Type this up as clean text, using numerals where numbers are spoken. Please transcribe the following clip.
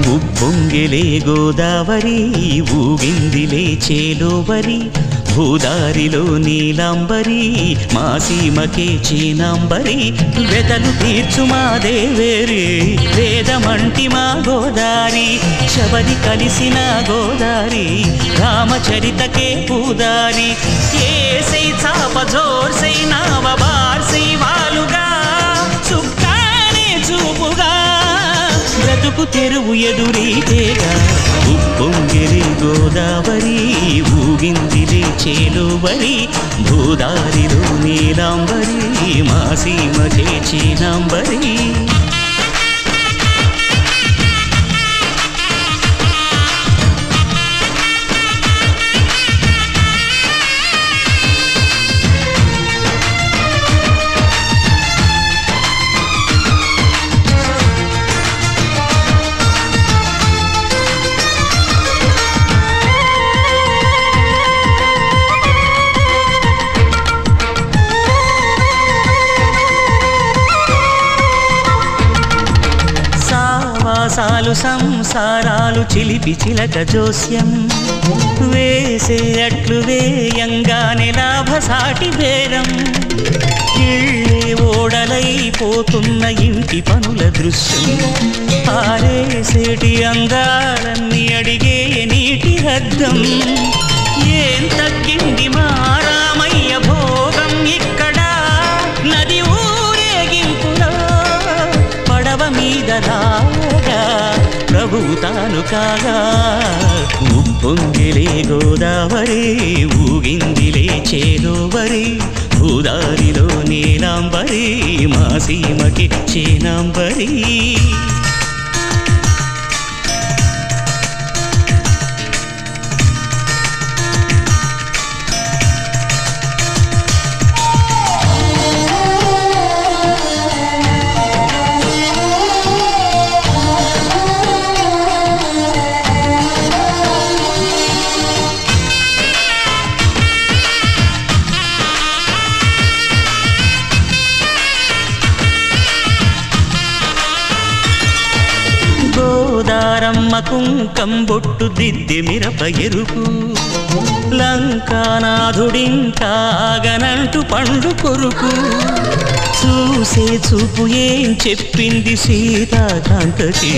ఉప్పొంగిలే గోదావరి ఊగిందిలే చేలోవరి భూదారిలో నీలాంబరి మా సీమకే చీనాంబరి వెదలు తీర్చు మా దేవేరి వేదమంటి మా గోదారి శబరి కలిసిన గోదారి రామచరితకే పూదారి ఏసై చాప జోర్సై నావ బార్సై వాలుగా చుక్కానే చూపుగా బ్రతుకు తెరువు ఎదురీతేగా ఉప్పొంగిలే గోదావరి ఊగిందిలే చేలోవరి భూదారిలో నీలాంబరి మా సీమకే చీనాంబరి సాలు సంసారాలు చిలిపి చిలక జోస్యం వేసే అట్లు వేయంగానే లాభసాటి బేరం ఇళ్ళే ఓడలైపోతున్న ఇంటి పనుల దృశ్యం ఆరేసేటి అందాలన్నీ అడిగే నీటి రద్దం ఏం తగ్గింది మా రామయ్య భోగం ఇక్కడ నది ఊరేగింపులో పడవ మీద ప్రభు తాను కాగా ఉప్పొంగిలే గోదావరి ఊగిందిలే చేలోవరి భూదారిలో నీలాంబరి మా సీమకి చీనాంబరి గోదారమ్మ కుంకం బొట్టు దిద్ది మిరప ఎరుపు లంకానాథుడింకాగనంటూ పండు కొరుకు చూసే చూపు ఏం చెప్పింది సీతాకాంతకి